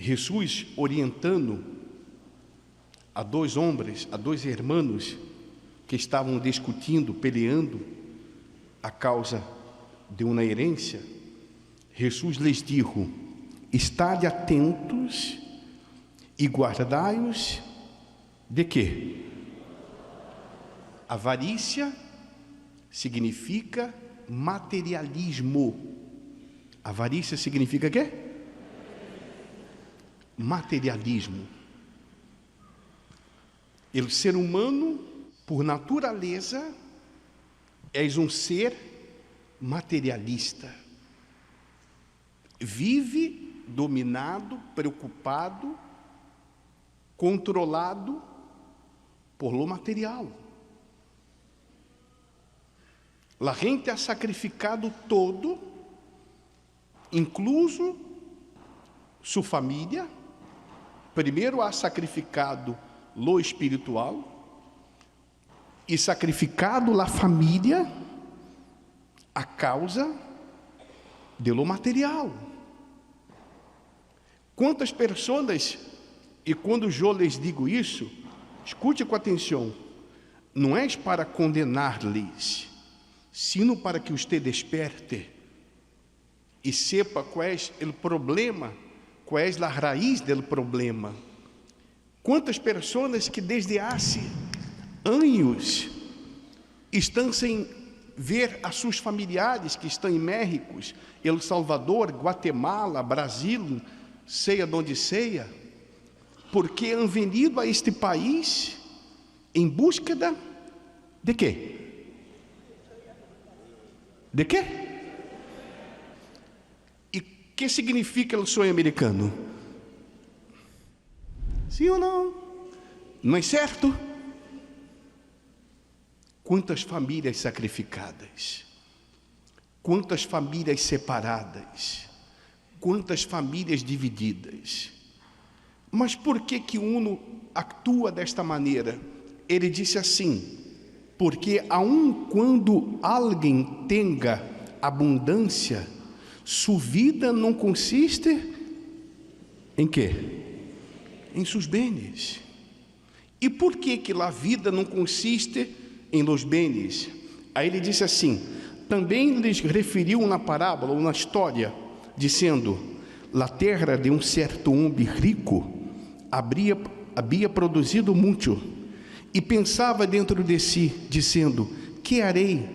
Jesus orientando a dois homens, a dois irmãos que estavam discutindo, peleando a causa de uma herência, Jesus lhes disse: estade atentos e guardai-os de quê? Avarícia significa materialismo. Avarícia significa quê? Materialismo. O ser humano, por natureza, é um ser materialista. Vive dominado, preocupado, controlado por lo material. A gente ha sacrificado todo, incluso sua família. Primeiro ha sacrificado lo espiritual e sacrificado a família a causa de lo material. Quantas pessoas, e quando eu lhes digo isso, escute com atenção, não é para condenar-lhes, sino para que você desperte e sepa qual é o problema, qual é a raiz do problema. Quantas pessoas que desde há anos estão sem ver a seus familiares que estão em México, El Salvador, Guatemala, Brasil, seja onde seja, porque han venido a este país em búsqueda de quê? De quê? E que significa o sonho americano? Sim ou não? Não é certo? Quantas famílias sacrificadas, quantas famílias separadas, quantas famílias divididas. Mas por que uno atua desta maneira? Ele disse assim: porque aun quando alguém tenha abundância, sua vida não consiste em quê? Em seus bens. E por que a vida não consiste em los bens? Aí ele disse assim, também lhes referiu uma parábola, uma história, dizendo: a terra de um certo homem rico havia produzido muito, e pensava dentro de si, dizendo: que harei,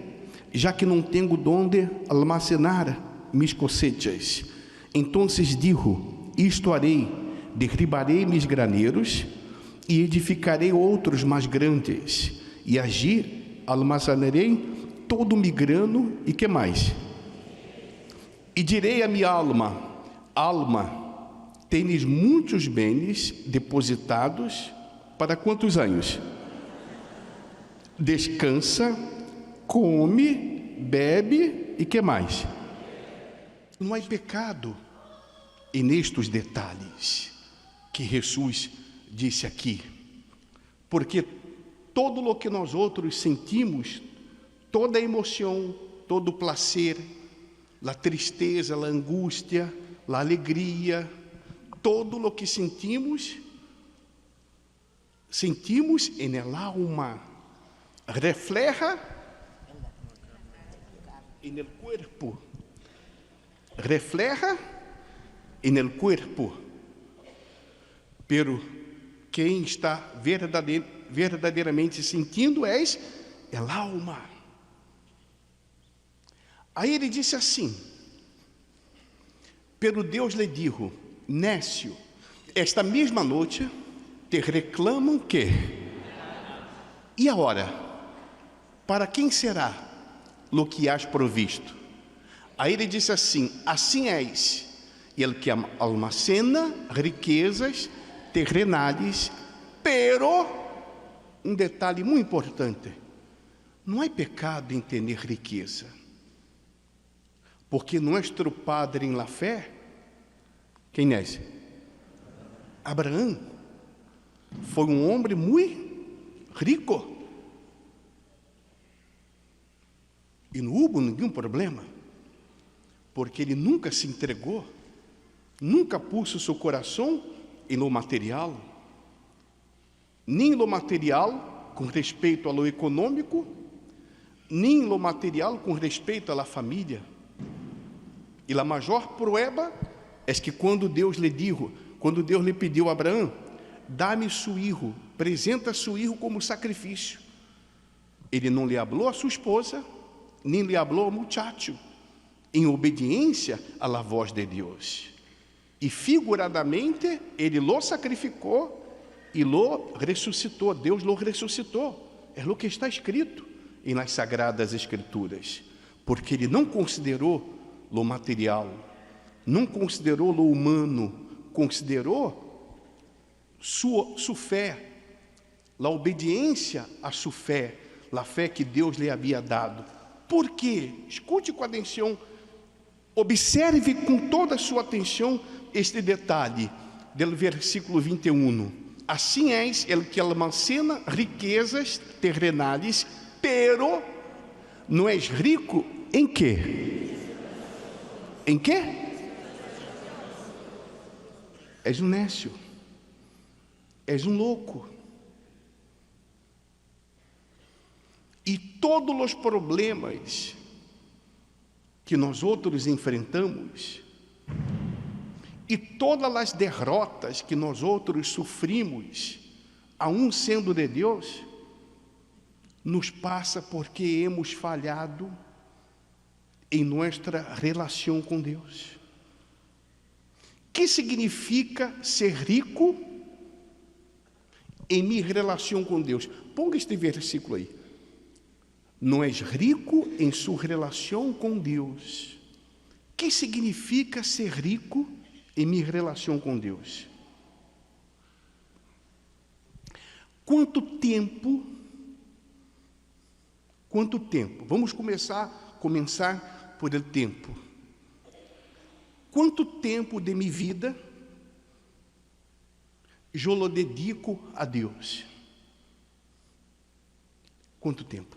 já que não tenho onde almacenar mis cosechas? Então dijo: isto harei, derribarei mis graneiros e edificarei outros mais grandes, e agir almacenarei todo mi grano. E que mais? E direi a minha alma: alma, tens muitos bens depositados para quantos anos? Descansa, come, bebe e que mais? Não há pecado e nestes detalhes que Jesus disse aqui, porque todo o que nós outros sentimos, toda a emoção, todo o prazer, a tristeza, a angústia, a alegria, todo o que sentimos en el alma, refleja en el cuerpo, refleja en el cuerpo, pero quem está verdadeiramente sentindo é el alma. Aí ele disse assim: pero Deus lhe dijo: nécio, esta mesma noite te reclamam que, e a hora, para quem será lo que has provisto? Aí ele disse assim: assim és el que almacena riquezas terrenais, pero, um detalhe muito importante, não há pecado em ter riqueza, porque nosso padre em la fé, quem é esse? Abraão, foi um homem muito rico, e não houve nenhum problema, porque ele nunca se entregou nunca puso seu coração em lo material, nem lo material com respeito a lo econômico, nem lo material com respeito à família. E a maior prueba é que quando Deus lhe pediu a Abraão, dá-me seu filho, apresenta seu filho como sacrifício. Ele não lhe falou a sua esposa, nem lhe falou ao muchacho, em obediência à voz de Deus. E figuradamente, ele lo sacrificou e lo ressuscitou. Deus lo ressuscitou. É o que está escrito nas Sagradas Escrituras. Porque ele não considerou lo material, não considerou lo humano, considerou sua fé, a obediência à sua fé, a fé que Deus lhe havia dado. Por quê? Escute com atenção, observe com toda a sua atenção este detalhe do versículo 21. Assim és el que almacena riquezas terrenais, pero não és rico em quê? Em quê? És um nécio, és um louco. E todos os problemas que nós outros enfrentamos, e todas as derrotas que nós outros sofrimos, aun sendo de Deus, nos passa porque hemos falhado em nossa relação com Deus. Que significa ser rico em minha relação com Deus? Ponga este versículo aí. Não és rico em sua relação com Deus. Que significa ser rico em minha relação com Deus? Quanto tempo? Vamos começar por el tempo. Quanto tempo de minha vida eu lo dedico a Deus? Quanto tempo?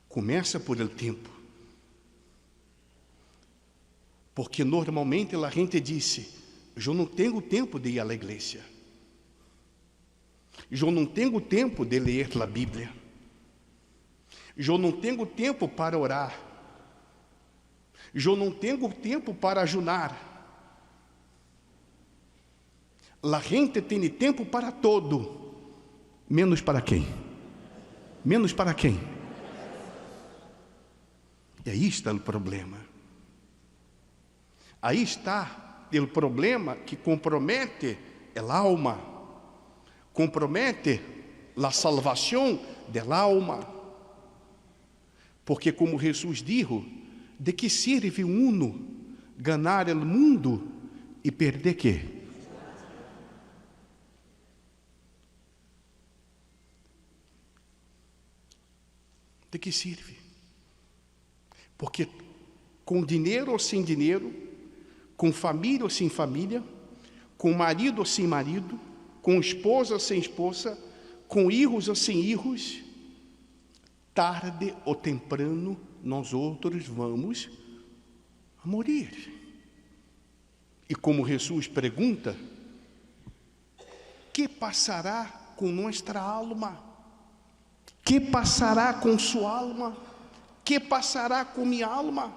Começa por el tempo. Porque normalmente a gente diz: eu não tenho tempo de ir à igreja. Eu não tenho tempo de ler a Bíblia. Eu não tenho tempo para orar. Eu não tenho tempo para ajunar. A gente tem tempo para todo, menos para quem? Menos para quem? E aí está o problema. Aí está o problema que compromete a alma, compromete a salvação da alma. Porque como Jesus disse, de que serve uno ganhar o mundo e perder quê? De que serve? Porque com dinheiro ou sem dinheiro, com família ou sem família, com marido ou sem marido, com esposa ou sem esposa, com filhos ou sem filhos, tarde ou temprano, nós outros vamos morrer. E como Jesus pergunta, que passará com nossa alma? Que passará com sua alma? Que passará com minha alma?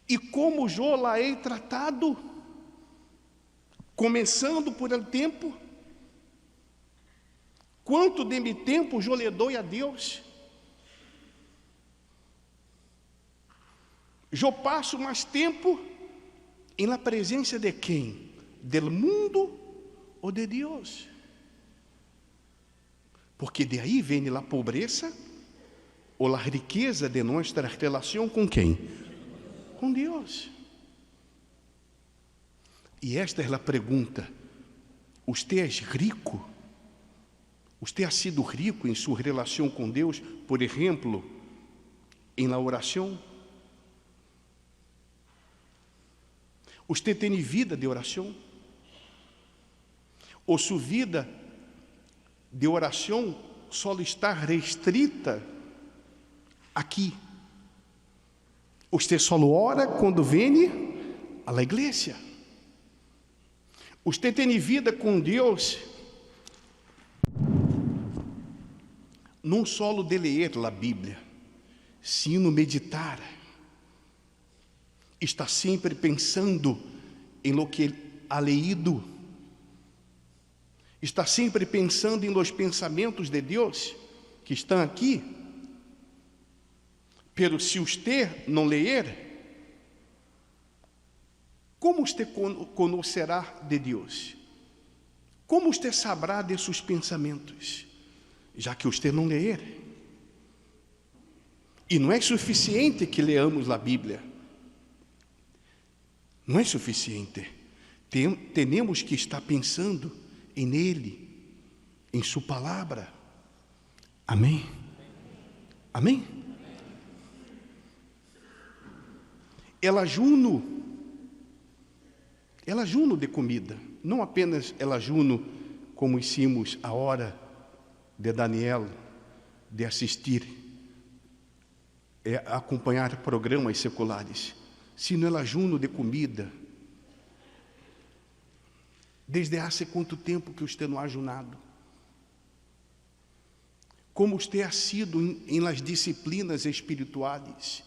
E como eu la hei tratado? Começando por el tempo. Quanto de meu tempo eu lhe dou a Deus? Eu passo mais tempo em la presença de quem? Del mundo ou de Deus? Porque de aí vem a pobreza ou a riqueza de nossa relação com quem? Com Deus. E esta é a pergunta: você é rico? Você ha sido rico em sua relação com Deus, por exemplo, em la oração? Você tem vida de oração? Ou sua vida de oração só está restrita aqui, Usted solo ora quando vem à igreja. Usted tem vida com Deus não solo de ler a Bíblia, sino meditar. Está sempre pensando em lo que ha leído. Está sempre pensando em los pensamentos de Deus que estão aqui. Pero se usted não ler, como usted conocerá de Deus? Como usted sabrá de seus pensamentos? Já que usted não ler. E não é suficiente que leamos a Bíblia. Não é suficiente. Temos que estar pensando em Ele, em sua palavra. Amém? Amém? El ajuno de comida, não apenas el ajuno como hicimos a hora de Daniel, de assistir, acompanhar programas seculares, sino el ajuno de comida. Desde há quanto tempo que você não ha ajunado? Como você ha sido em las disciplinas espirituais,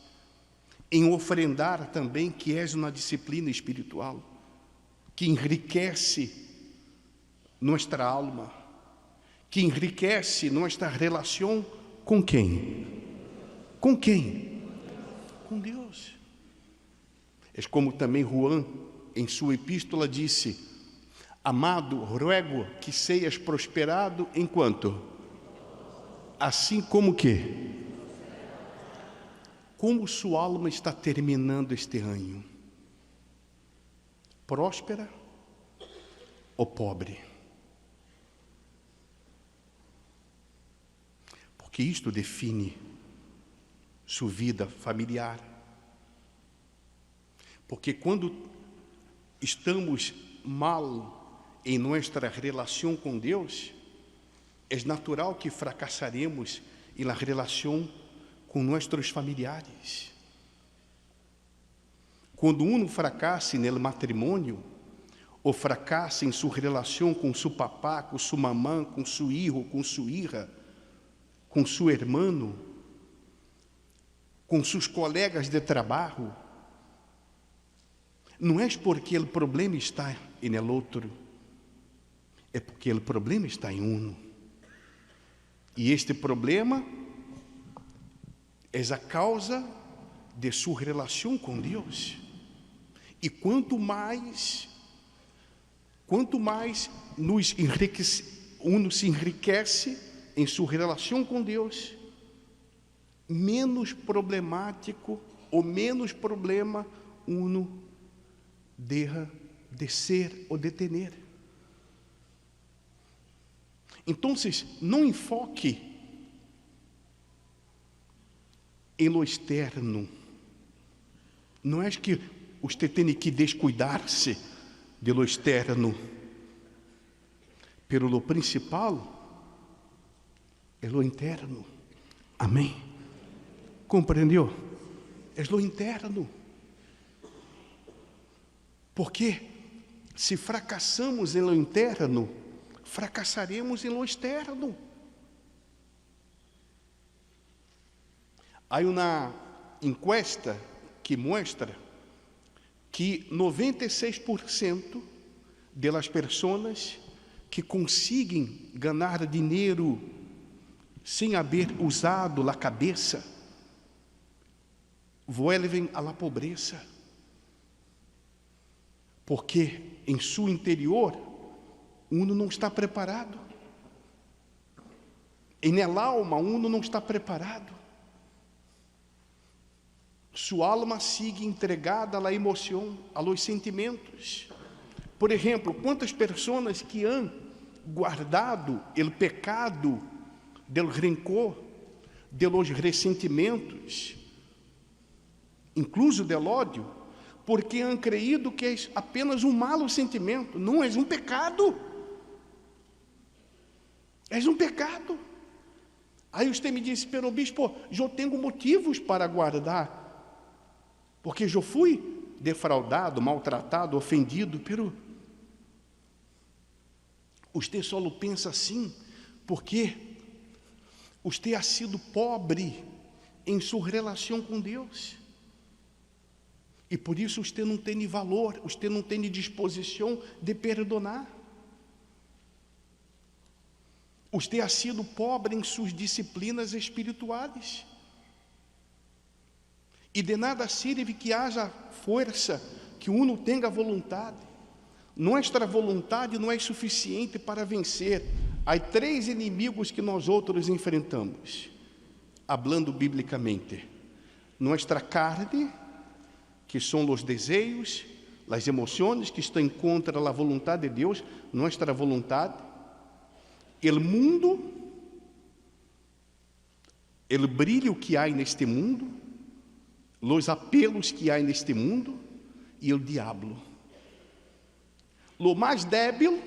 em ofrendar também, que é uma disciplina espiritual, que enriquece nossa alma, que enriquece nossa relação com quem? Com quem? Com Deus. É como também Juan, em sua epístola, disse: amado, ruego que seias prosperado enquanto, assim como que? Como sua alma está terminando este ano? Próspera ou pobre? Porque isto define sua vida familiar. Porque quando estamos mal em nossa relação com Deus, é natural que fracassaremos na relação com nossos familiares. Quando um fracassa no matrimônio, ou fracassa em sua relação com seu papá, com sua mamã, com seu filho, com sua filha, com seu irmão, com seus colegas de trabalho, não é porque o problema está em el outro, é porque o problema está em um. E este problema é a causa de sua relação com Deus. E quanto mais uno se enriquece em sua relação com Deus, menos problemático ou menos problema uno deja de ser ou de ter. Então, não enfoque em lo externo. Não é que você tem que descuidar-se de lo externo, pero lo principal é lo interno. Amém? Compreendeu? É lo interno. Porque se fracassamos em lo interno, fracassaremos em lo externo. Há uma encuesta que mostra que 96% das pessoas que conseguem ganhar dinheiro sem haver usado a cabeça, vuelven a la pobreza. Porque em seu interior, uno não está preparado. Em el alma, uno não está preparado. Sua alma sigue entregada à emoção, a los sentimentos. Por exemplo, quantas pessoas que han guardado o pecado del rencor, de los ressentimentos, incluso del ódio, porque han creído que é apenas um malo sentimento. Não, é um pecado. É um pecado. Aí você me disse, pero bispo, eu tenho motivos para guardar. Porque eu fui defraudado, maltratado, ofendido, pero você só pensa assim porque você ha sido pobre em sua relação com Deus. E por isso você não tem valor, você não tem disposição de perdonar. Você ha sido pobre em suas disciplinas espirituais. E de nada serve que haja força, que uno tenha vontade. Nossa vontade não é suficiente para vencer. Há 3 inimigos que nós outros enfrentamos, hablando biblicamente: nossa carne, que são os desejos, as emoções que estão contra a vontade de Deus, nossa vontade, o mundo, o brilho que há neste mundo, os apelos que há neste mundo, e o diabo. Lo mais débil,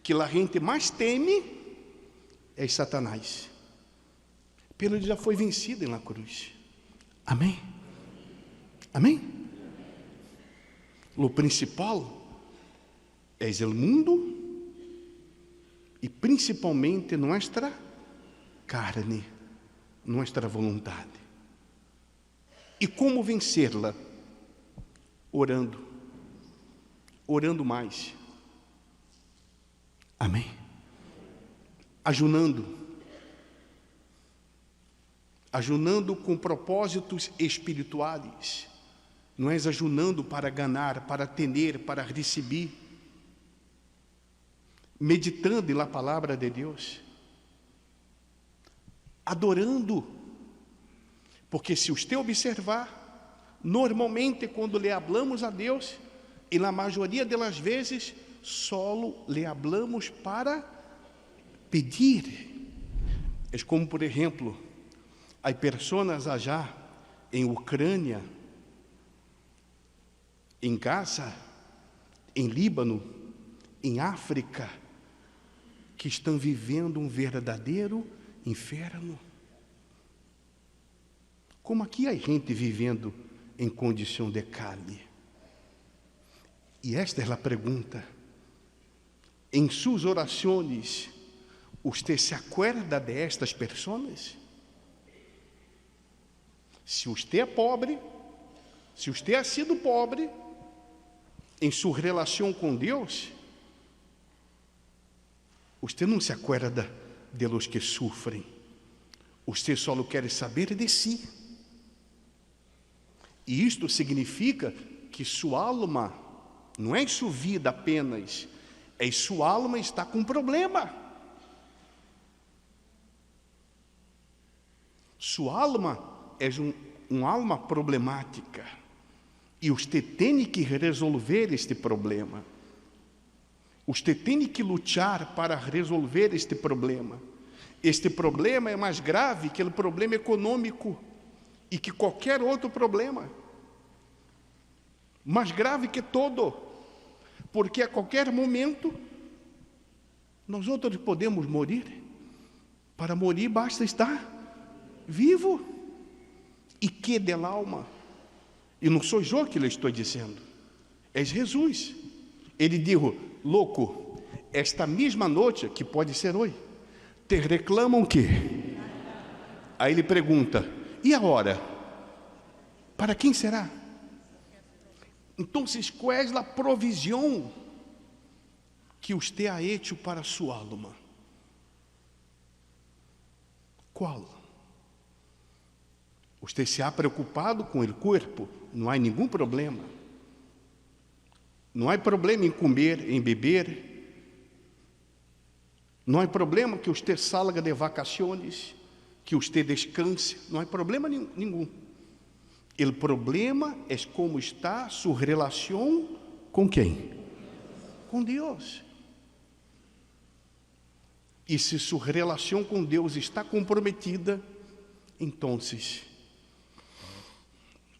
que a gente mais teme, é Satanás. Pero ele já foi vencido na cruz. Amém? Amém? O principal é o mundo e principalmente nossa carne, nossa vontade. E como vencê-la? Orando. Orando mais. Amém? Ajunando. Ajunando com propósitos espirituais. Não é ajunando para ganhar, para ter, para receber. Meditando na palavra de Deus. Adorando. Porque se você observar, normalmente quando lhe hablamos a Deus, e na maioria das vezes, solo lhe hablamos para pedir. É como, por exemplo, há pessoas allá em Ucrânia, em Gaza, em Líbano, em África, que estão vivendo um verdadeiro inferno. Como aqui há gente vivendo em condição de carne. E esta é a pergunta. Em suas orações, você se acuerda de estas pessoas? Se você é pobre, se você ha sido pobre, em sua relação com Deus, você não se acuerda de los que sofrem. Você só quer saber de si. E isto significa que sua alma, não é sua vida apenas, é sua alma está com problema. Sua alma é uma alma problemática. E você tem que resolver este problema. Você tem que lutar para resolver este problema. Este problema é mais grave que o problema econômico e que qualquer outro problema. Mais grave que todo. Porque a qualquer momento, nós outros podemos morir. Para morir basta estar vivo. E que del alma? E não sou eu que lhe estou dizendo. É Jesus. Ele disse, louco, esta mesma noite, que pode ser hoje, te reclamam o quê? Aí ele pergunta, e a hora? Para quem será? Então, qual é a provisão que você ha hecho para sua alma? Qual? Você se ha preocupado com o corpo? Não há nenhum problema. Não há problema em comer, em beber. Não há problema que você salga de vacações, que você descanse. Não há problema nenhum. O problema é como está sua relação com quem? Com Deus. E se sua relação com Deus está comprometida, então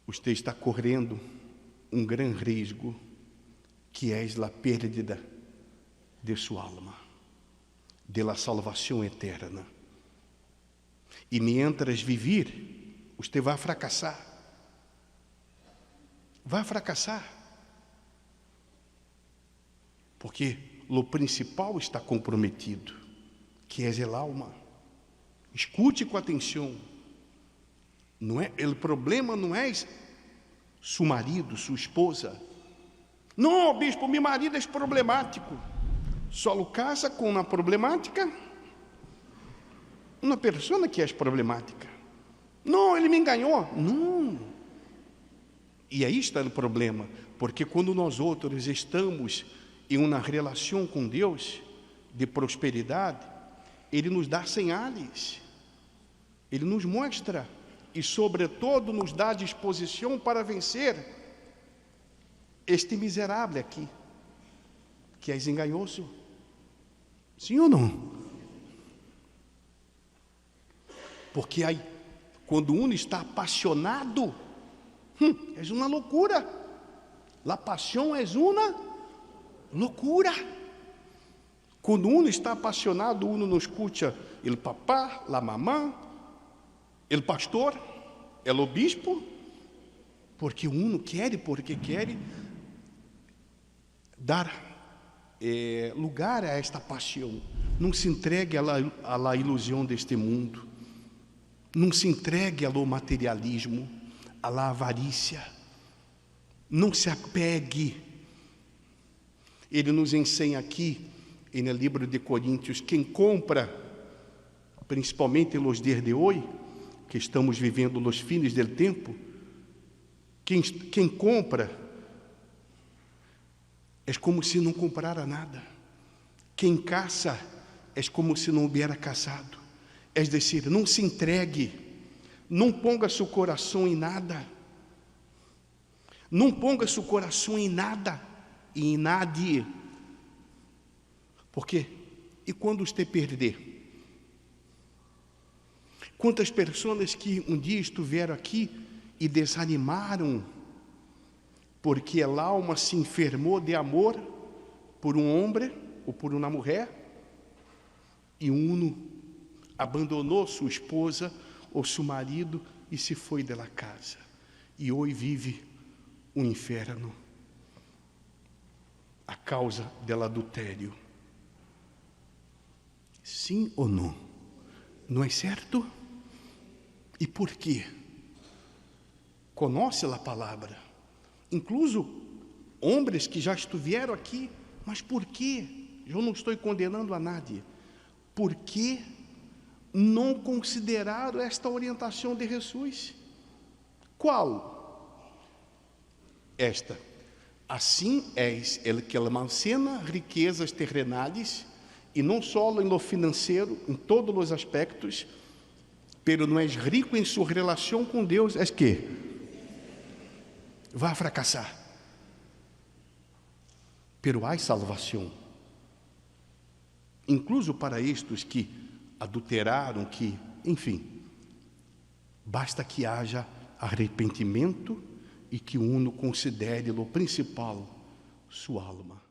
você está correndo um grande risco, que é a perda de sua alma, de la salvação eterna. E mientras viver, você vai fracassar. vai fracassar. Porque o principal está comprometido, que é el alma. Escute com atenção. Não é, o problema não é seu marido, sua esposa. Não, bispo, meu marido é problemático. Só casa com uma problemática, uma pessoa que é problemática. Não, ele me enganou. Não. E aí está o problema, porque quando nós outros estamos em uma relação com Deus de prosperidade, Ele nos dá señales, Ele nos mostra e, sobretudo, nos dá disposição para vencer este miserável aqui, que é enganhoso. Sim ou não? Porque aí, quando um está apaixonado, é uma loucura. La paixão é uma loucura. Quando um está apaixonado, um não escuta o papá, a mamã, o pastor, o bispo, porque um quer, porque quer dar lugar a esta paixão. Não se entregue à la ilusão deste mundo. Não se entregue ao materialismo, à la avarícia. Não se apegue. Ele nos ensina aqui, no livro de Coríntios, quem compra, principalmente nos dias de hoje, que estamos vivendo nos fins do tempo, quem compra é como se não comprara nada. Quem caça é como se não houvera caçado. É dizer, não se entregue, não ponga seu coração em nada. Não ponga seu coração em nada e em nadie. Por quê? E quando você perder? Quantas pessoas que um dia estiveram aqui e desanimaram, porque a alma se enfermou de amor por um homem ou por uma mulher, e um abandonou sua esposa ou seu marido e se foi da casa, e hoje vive um inferno a causa do adultério. Sim ou não? Não é certo? E por quê? Conhece a palavra. Incluso homens que já estiveram aqui, mas por quê? Eu não estou condenando a nadie. Por que não consideraram esta orientação de Jesus? Qual? Esta. Assim és el que almacena riquezas terrenais, e não só em lo financeiro, em todos os aspectos, pero não és rico em sua relação com Deus, és que vai fracassar. Pero há salvação. Incluso para estes que adulteraram, que, enfim, basta que haja arrependimento e que uno considere o principal, sua alma.